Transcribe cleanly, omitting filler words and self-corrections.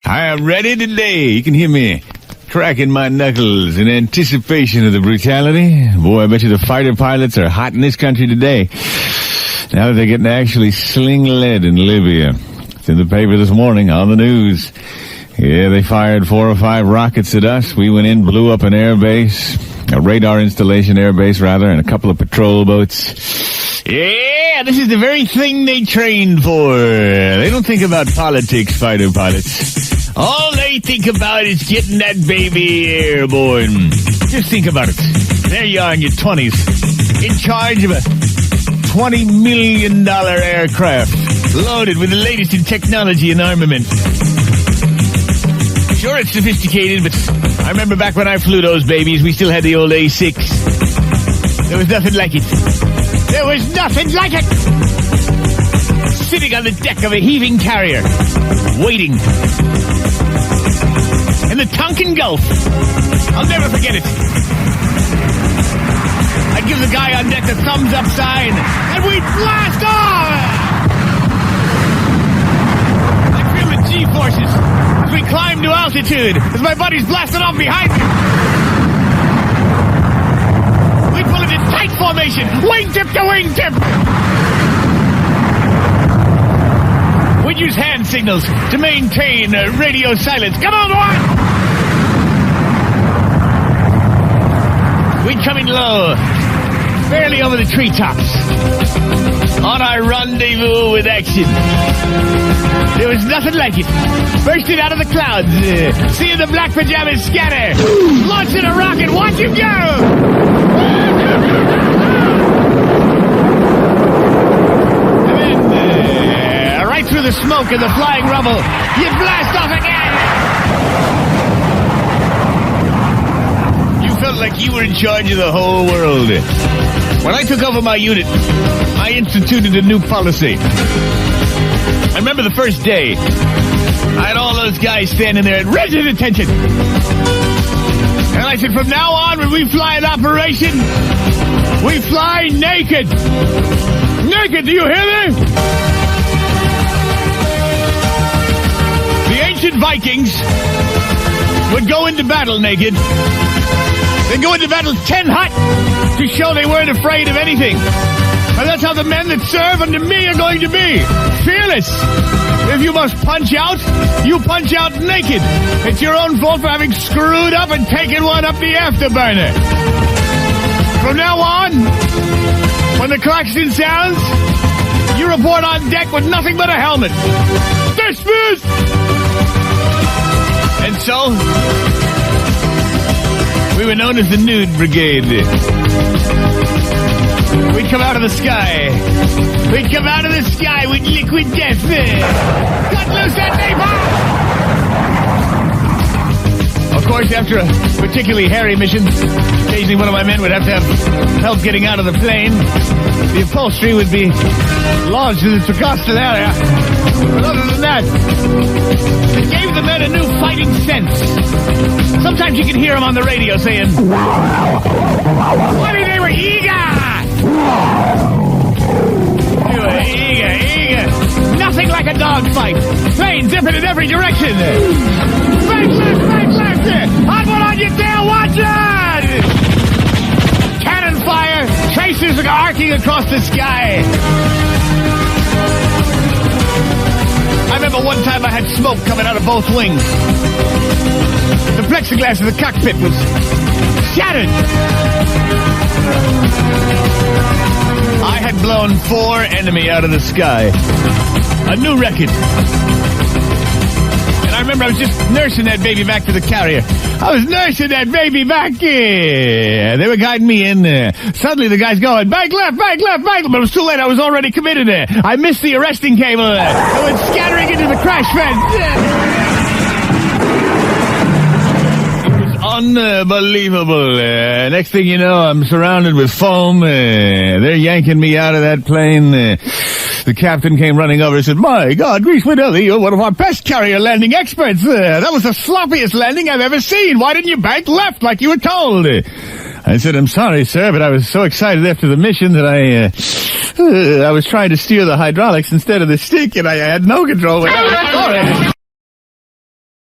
I am ready today. You can hear me cracking my knuckles in anticipation of the brutality. Boy, I bet you the fighter pilots are hot in this country today. Now that they're getting to actually sling lead in Libya. It's in the paper this morning, on the news. Yeah, they fired 4 or 5 rockets at us. We went in, blew up an airbase, a radar installation airbase, rather, and a couple of patrol boats. Yeah, this is the very thing they trained for. They don't think about politics, fighter pilots. All they think about is getting that baby airborne. Just think about it. There you are in your 20s, in charge of a $20 million aircraft, loaded with the latest in technology and armament. Sure, it's sophisticated, but I remember back when I flew those babies, we still had the old A6. There was nothing like it. There was nothing like it! Sitting on the deck of a heaving carrier, waiting. In the Tonkin Gulf. I'll never forget it. I'd give the guy on deck the thumbs up sign, and we'd blast off! I feel the G-forces as we climb to altitude, as my buddies blasted off behind me. We'd pull it in tight formation, wingtip to wingtip! We'd use hand signals to maintain radio silence. Come on, boy! We'd come in low, barely over the treetops, on our rendezvous with action. There was nothing like it. Bursting out of the clouds, seeing the black pajamas scatter, launching a rocket, watch him go! And then, right through the smoke and the flying rubble, you blast off again! Felt like you were in charge of the whole world. When I took over my unit, I instituted a new policy. I remember the first day, I had all those guys standing there at rigid attention. And I said, from now on, when we fly an operation, we fly naked. Naked, do you hear me? The ancient Vikings would go into battle naked. They'd go into battle 10 hot to show they weren't afraid of anything. And that's how the men that serve under me are going to be. Fearless. If you must punch out, you punch out naked. It's your own fault for having screwed up and taken one up the afterburner. From now on, when the klaxon sounds, you report on deck with nothing but a helmet. Dismissed! And so, we were known as the Nude Brigade. We'd come out of the sky. We'd come out of the sky with liquid death. Cut loose that napalm! Of course, after a particularly hairy mission, occasionally one of my men would have to have help getting out of the plane. The upholstery would be lodged in the Tricostal area. But other than that, it gave the men a new fighting sense. Sometimes you could hear them on the radio saying, "Buddy, they were eager! They were eager. Nothing like a dogfight. Plane zipping in every direction. Bank left. Hot one on your tail, watch it! Cannon fire, tracers are arcing across the sky. I remember one time I had smoke coming out of both wings. The plexiglass of the cockpit was shattered. I had blown 4 enemy out of the sky. A new record. And I remember I was just nursing that baby back to the carrier. I was nursing that baby back here. They were guiding me in there. Suddenly the guy's going, bank left. But it was too late. I was already committed there. I missed the arresting cable. It went scattering into the crash fence. Unbelievable. Next thing you know, I'm surrounded with foam. They're yanking me out of that plane. The captain came running over and said, "My God, Greaseman, you're one of our best carrier landing experts. That was the sloppiest landing I've ever seen. Why didn't you bank left like you were told?" I said, "I'm sorry, sir, but I was so excited after the mission that I was trying to steer the hydraulics instead of the stick, and I had no control." Sorry.